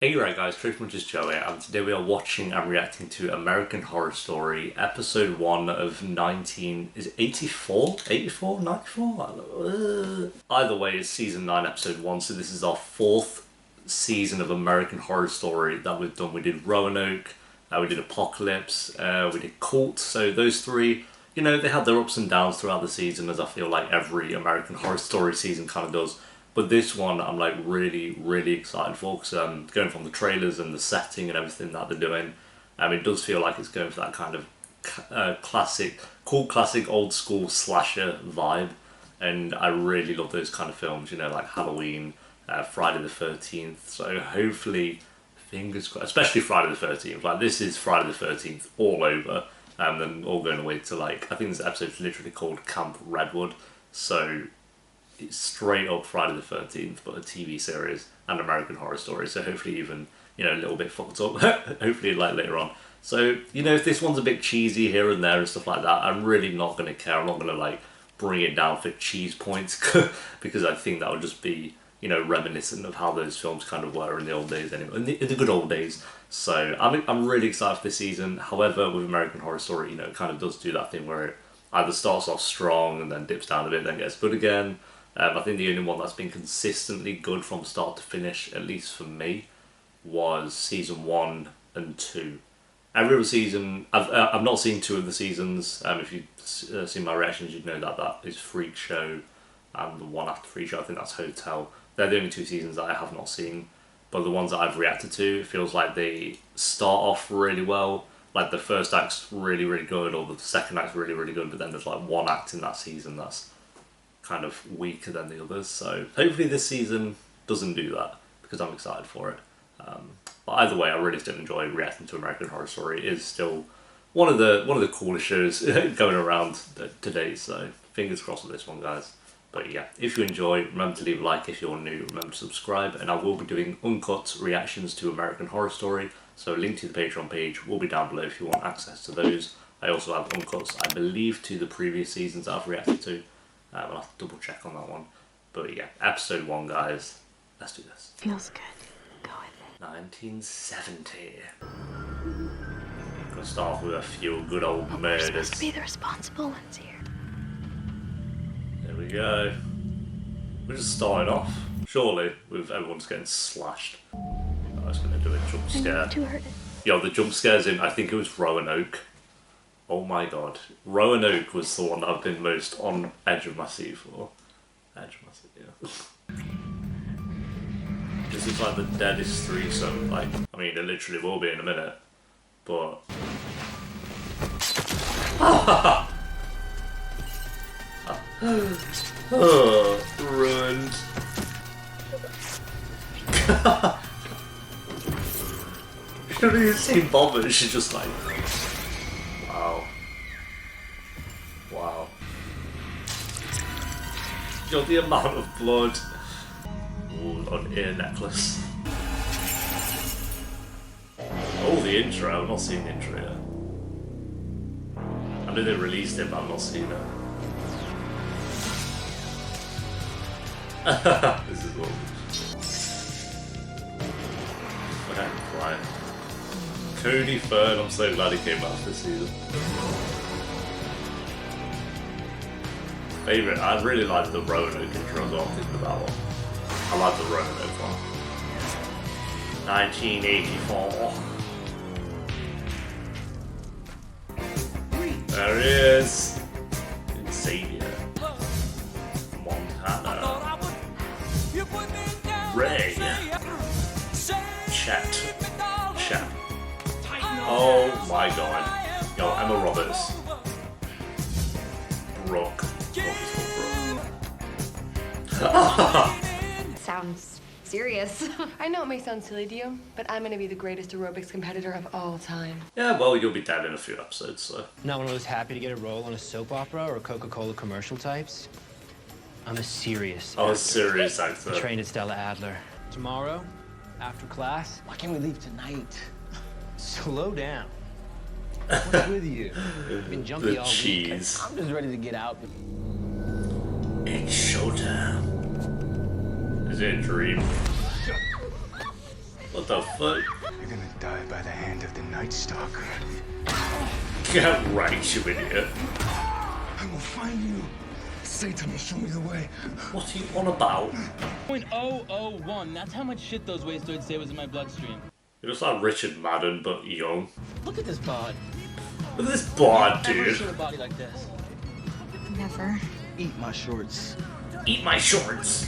Hey right guys, Christmas is Joey, and today we are watching and reacting to American Horror Story, episode 1 of 19... is it 84? 84? 94? I don't know. Either way, it's season 9, episode 1, so this is our 4th season of American Horror Story that we've done. We did Roanoke, we did Apocalypse, we did Cult, so those three, you know, they had their ups and downs throughout the season, as I feel like every American Horror Story season kind of does. But this one I'm like really excited for, because going from the trailers and the setting and everything that they're doing, it does feel like it's going for that kind of classic old school slasher vibe, and I really love those kind of films, you know, like Halloween, Friday the 13th, so hopefully, fingers crossed, especially Friday the 13th, like this is Friday the 13th all over, and then all going away to, like, I think this episode's literally called Camp Redwood, so it's straight up Friday the 13th, but a TV series and American Horror Story, so hopefully even, you know, a little bit fucked up, hopefully like later on. So, you know, if this one's a bit cheesy here and there and stuff like that, I'm really not going to care. I'm not going to, like, bring it down for cheese points, because I think that would just be, you know, reminiscent of how those films kind of were in the old days anyway, in the good old days. So, I'm really excited for this season. However, with American Horror Story, you know, it kind of does do that thing where it either starts off strong and then dips down a bit, then gets good again. I think the only one that's been consistently good from start to finish, at least for me, was season 1 and 2. Every other season, I've not seen 2 of the seasons. If you've seen my reactions, you'd know that that is Freak Show, and the one after Freak Show, I think that's Hotel. They're the only 2 seasons that I have not seen. But the ones that I've reacted to, it feels like they start off really well. Like the first act's really good, or the second act's really good, but then there's like one act in that season that's kind of weaker than the others, so hopefully this season doesn't do that, because I'm excited for it. But either way, I really still enjoy reacting to American Horror Story. It is still one of the coolest shows going around today, so fingers crossed with this one, guys. But yeah, if you enjoy, remember to leave a like. If you're new, remember to subscribe, and I will be doing uncut reactions to American Horror Story, so link to the Patreon page will be down below if you want access to those. I also have uncuts, I believe, to the previous seasons that I've reacted to. I'll have to double check on that one. But yeah, episode 1, guys. Let's do this. Feels good. Go with it. 1970. Gonna start off with a few good old murders. We're supposed to be the responsible ones here. There we go. We're just starting off, surely, with everyone's getting slashed. I was gonna do a jump scare. Too hurt. Yo, the jump scares in, I think it was Roanoke. Oh my god. Roanoke was the one that I've been most on edge of my seat for. Edge of my seat, yeah. This is like the deadest threesome, like, I mean, it literally will be in a minute, but... Oh, ruined. She doesn't even seem bothered, she's just like... Wow. Wow. You know, the amount of blood. Ooh, an ear necklace. Oh, the intro. I've not seen the intro yet. I know they released it, but I've not seen it. This is what. Okay, flying. Cody Fern, I'm so glad he came back this season. Favourite, I really like the Roanoke intro as well, I'm thinking about one. I like the Roanoke one. 1984. There he is. Xavier. Montana. Ray. Chet. Oh my god. Yo, Emma Roberts. Brooke. Sounds serious. I know it may sound silly to you, but I'm gonna be the greatest aerobics competitor of all time. Yeah, well, you'll be dead in a few episodes, so. Not one of those happy to get a role on a soap opera or Coca-Cola commercial types. I'm a serious I'm a serious actor. Trained at Stella Adler. Tomorrow, after class. Why can't we leave tonight? Slow down. What's with you? You've been jumpy The all cheese. I'm just ready to get out. It's showtime. Is it a dream? What the fuck? You're gonna die by the hand of the Night Stalker. Get right, you idiot. I will find you. Satan will show me the way. What are you on about? 0.001. That's how much shit those wastoids say was in my bloodstream. You're just like Richard Madden, but young. Look at this bod. Look at this bod, Never dude. seen a body like this. Never. Eat my shorts. Eat my shorts.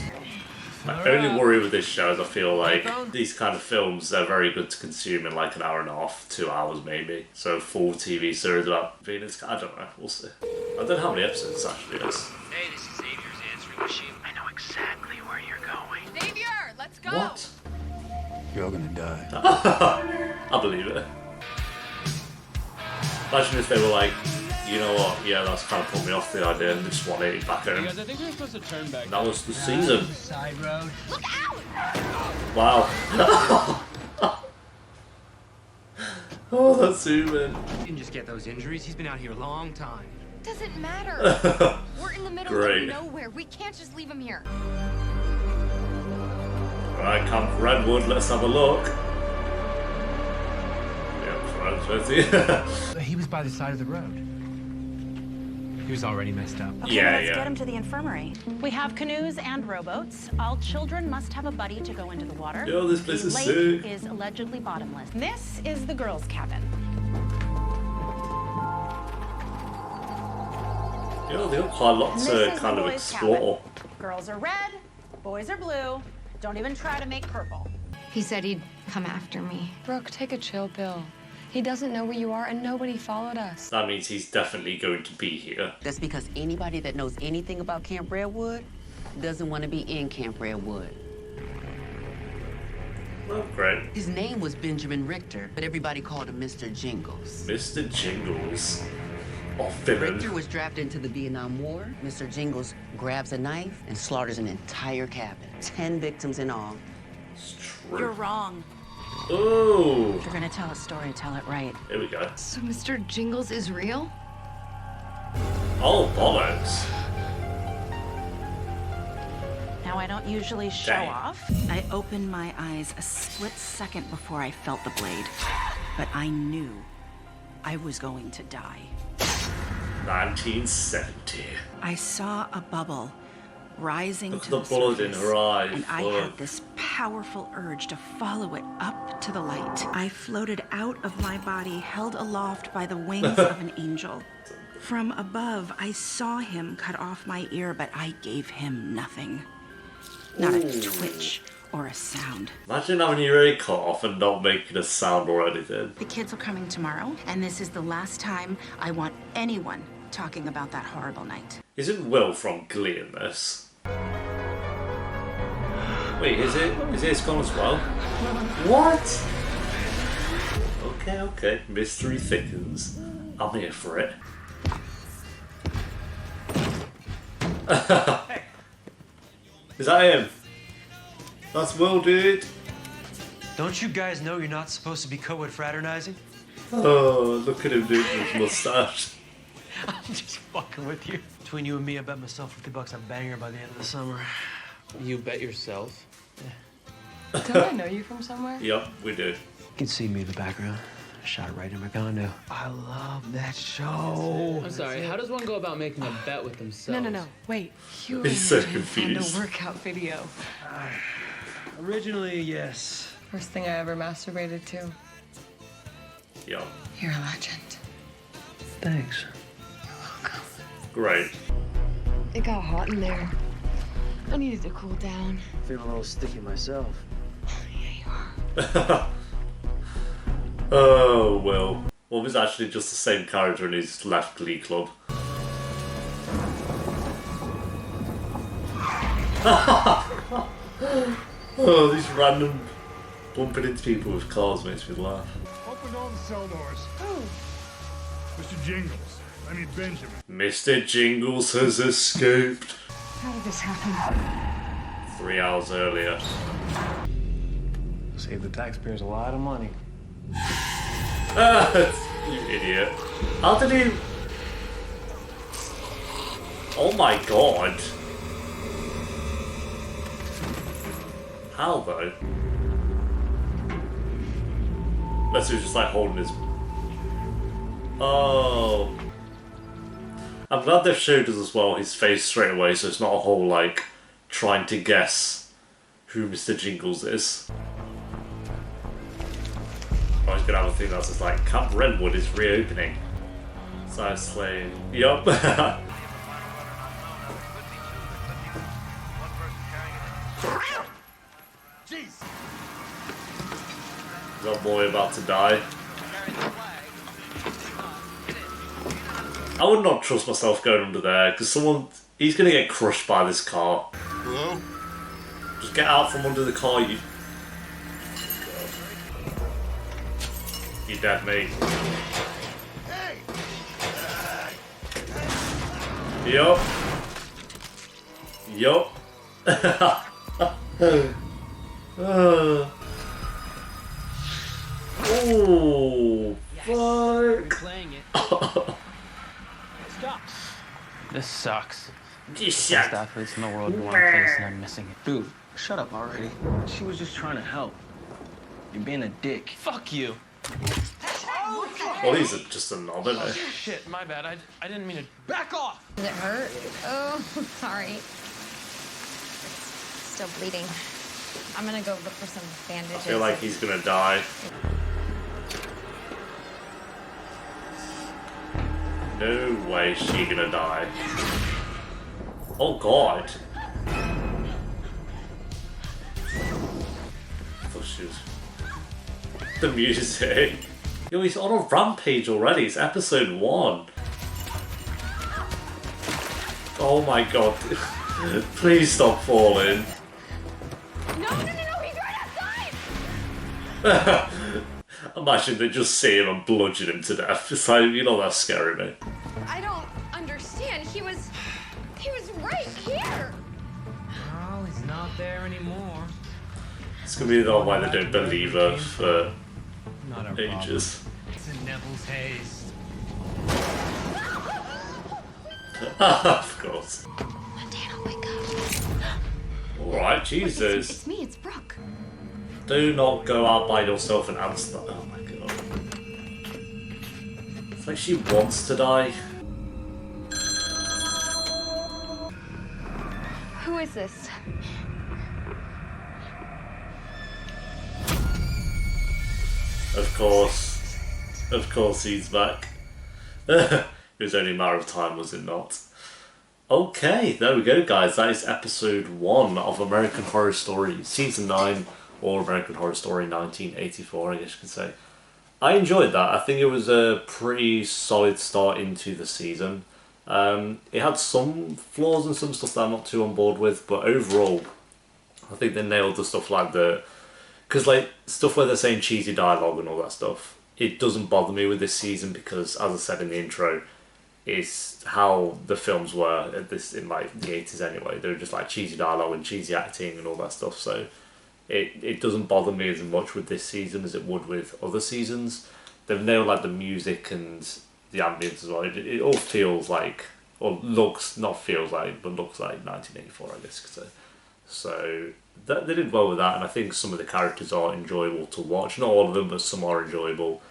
My only worry with this show is I feel like these kind of films, they're very good to consume in like an hour and a half, 2 hours maybe. So full TV series about Venus, I don't know, we'll see. I don't know how many episodes actually is. Hey, this is Xavier's answering machine. I know exactly where you're going. Xavier, let's go. What? You're all gonna die. I believe it. Imagine if they were like, you know what, yeah, that's kind of put me off the idea and just 180 back Hey home. guys, I think we're supposed to turn back. That was the season. Side road. Look out! Wow. Oh, that's zooming. He didn't just get those injuries. He's been out here a long time. Doesn't matter. We're in the middle Great. of nowhere. We can't just leave him here. Alright, Camp Redwood, let's have a look. Yep, right, He was by the side of the road. He was already messed up. Okay, Yeah, let's yeah. get him to the infirmary. We have canoes and rowboats. All children must have a buddy to go into the water. Yo, this place the is lake sick. is allegedly bottomless. This is the girls' cabin. Yo, they got quite a lot And to this is kind the of boys' explore. cabin. Girls are red, boys are blue. Don't even try to make purple. He said he'd come after me. Brooke, take a chill pill. He doesn't know where you are and nobody followed us. That means he's definitely going to be here. That's because anybody that knows anything about Camp Redwood doesn't want to be in Camp Redwood. Oh, great. His name was Benjamin Richter, but everybody called him Mr. Jingles. Mr. Jingles. Oh, Richter villain. was drafted into the Vietnam War. Mr. Jingles grabs a knife and slaughters an entire cabin. 10 victims in all. It's You're true. wrong. Oh, If you're gonna tell a story, tell it right. here we go. So Mr. Jingles is real? Oh, bollocks. Now, I don't usually show Dang. off. I opened my eyes a split second before I felt the blade. But I knew I was going to die. 1970. I saw a bubble rising Look to at the blood in surface, her eye. and I Fuck. had this powerful urge to follow it up to the light. I floated out of my body, held aloft by the wings of an angel. From above, I saw him cut off my ear, but I gave him nothing. Not a twitch or a sound. Imagine having your ear cut off and not making a sound or anything. The kids are coming tomorrow, and this is the last time I want anyone talking about that horrible night. Isn't Will from Glee in this? Wait, is it gone as well? What? Okay. Mystery thickens. I'm here for it. Is that him? That's Will, dude. Don't you guys know you're not supposed to be co-ed fraternizing? Oh, look at him doing his mustache. I'm just fucking with you. Between you and me, I bet myself $50 I'm banging her by the end of the summer. You bet yourself. Don't I know you from somewhere? Yup, we do. You can see me in the background. I shot it right in my condo. I love that show. I'm sorry, how does one go about making a bet with themselves? No. Wait. You He's so and Jim confused. found a workout video. Originally, yes. First thing I ever masturbated to. Yup. You're a legend. Thanks. Great. It got hot in there. I needed to cool down. Feeling a little sticky myself. Yeah, you are. Oh, Will. Will was actually just the same character in his left Glee Club. Oh, these random bumping into people with cars makes me laugh. Open all the cell doors. Oh. Mr. Jingles. I mean Benjamin. Mr. Jingles has escaped. How did this happen? 3 hours earlier. Save the taxpayers a lot of money. You idiot. How did he... Oh my god. How though? Unless he was just like holding his... Oh. I'm glad they've showed us as well his face straight away, so it's not a whole like trying to guess who Mr. Jingles is. I was gonna have a thing that's just like Camp Redwood is reopening. Side Slane. Yup. Is that boy about to die? I would not trust myself going under there because he's gonna get crushed by this car. Hello? Just get out from under the car, you. You dead, mate. Yup. Yup. Oh, fuck. Playing it. Stop. This sucks. Just Best shut. athletes in the world want to face and I'm missing it. Dude, shut up already. She was just trying to help. You're being a dick. Fuck you. Well, he's just a knob, isn't he? Shit, my bad. I didn't mean to. Back off! Does it hurt? Oh, sorry. Still bleeding. I'm gonna go look for some bandages. I feel like he's gonna die. No way she gonna die. Oh god. I thought she was... The music. Yo, he's on a rampage already. It's episode 1. Oh my god. Please stop falling. No, he's right outside! Imagine they just see him and bludgeon him to death. It's like, you know, that's scary, mate. I don't understand. He was right here. Oh, he's not there anymore. It's gonna be the one where they don't believe her for Not a ages. It's a Neville's haze. Of course. Montana, wake up. Alright, Jesus. It's me, it's Brooke. Do not go out by yourself and answer that. Oh my god. It's like she wants to die. Who is this? Of course he's back. It was only a matter of time, was it not? Okay, there we go, guys. That is episode 1 of American Horror Story Season 9, or American Horror Story 1984, I guess you could say. I enjoyed that. I think it was a pretty solid start into the season. It had some flaws and some stuff that I'm not too on board with, but overall, I think they nailed the stuff like the... Because, like, stuff where they're saying cheesy dialogue and all that stuff, it doesn't bother me with this season because, as I said in the intro, it's how the films were in like the 80s anyway. They were just like cheesy dialogue and cheesy acting and all that stuff, so it doesn't bother me as much with this season as it would with other seasons. They've nailed like the music and the ambience as well. It all feels like, or looks, not feels like, but looks like 1984, I guess you could say. So they did well with that, and I think some of the characters are enjoyable to watch. Not all of them, but some are enjoyable.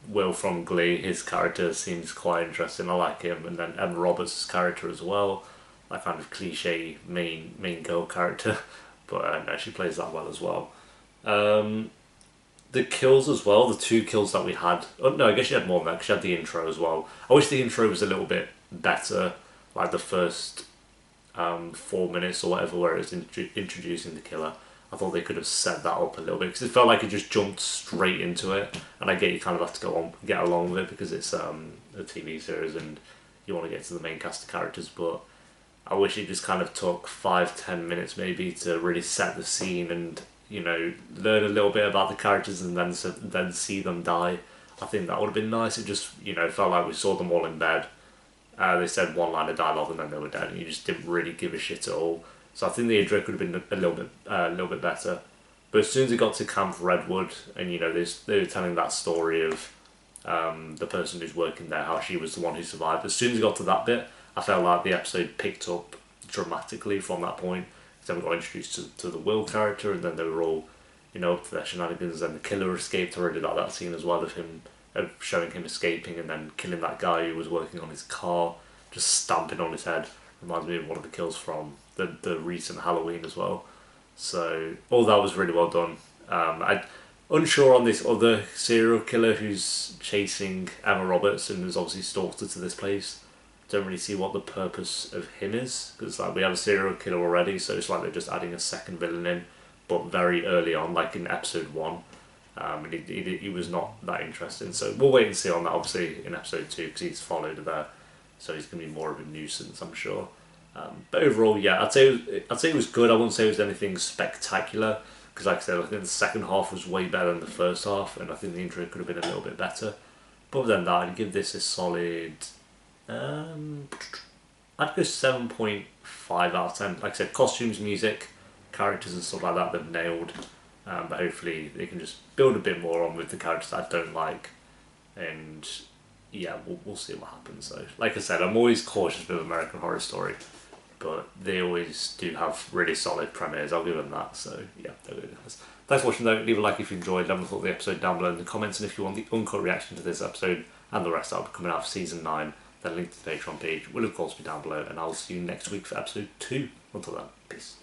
Will from Glee, his character seems quite interesting. I like him, and then Emma Roberts' character as well. That kind of cliche main girl character, but no, she plays that well as well. The kills as well, the 2 kills that we had. Oh no, I guess she had more than that because she had the intro as well. I wish the intro was a little bit better, like the first 4 minutes or whatever, where it was introducing the killer. I thought they could have set that up a little bit because it felt like it just jumped straight into it, and I get you kind of have to go on get along with it because it's a TV series and you want to get to the main cast of characters, but I wish it just kind of took 5-10 minutes maybe to really set the scene and, you know, learn a little bit about the characters and then see them die. I think that would have been nice. It just, you know, felt like we saw them all in bed. They said one line of dialogue and then they were dead, and you just didn't really give a shit at all. So I think the intro could have been a little bit better. But as soon as it got to Camp Redwood, and you know they were telling that story of the person who's working there, how she was the one who survived. As soon as it got to that bit, I felt like the episode picked up dramatically from that point. Because then we got introduced to the Will character, and then they were all, up to their shenanigans, and the killer escaped. I really like that scene as well of showing him escaping and then killing that guy who was working on his car, just stamping on his head. Reminds me of one of the kills from the recent Halloween as well. So all that was really well done. I'm unsure on this other serial killer who's chasing Emma Roberts and has obviously stalked her to this place. Don't really see what the purpose of him is, because like we have a serial killer already, so it's like they're just adding a second villain in, but very early on, like in episode 1. And he was not that interesting, so we'll wait and see on that obviously in episode 2, because he's followed her there, so he's going to be more of a nuisance, I'm sure. But overall, yeah, I'd say it was good. I wouldn't say it was anything spectacular, because like I said, I think the second half was way better than the first half, and I think the intro could have been a little bit better. But other than that, I'd give this a solid... I'd go 7.5 out of 10. Like I said, costumes, music, characters and stuff like that, they've nailed. But hopefully they can just build a bit more on with the characters that I don't like. And yeah, we'll see what happens. So, like I said, I'm always cautious with American Horror Story, but they always do have really solid premieres. I'll give them that. So yeah, they're good. Thanks for watching though. Leave a like if you enjoyed. Let me know what the episode down below in the comments, and if you want the uncut reaction to this episode and the rest, that'll be coming out for season 9. The link to the Patreon page will of course be down below, and I'll see you next week for episode 2. Until then, peace.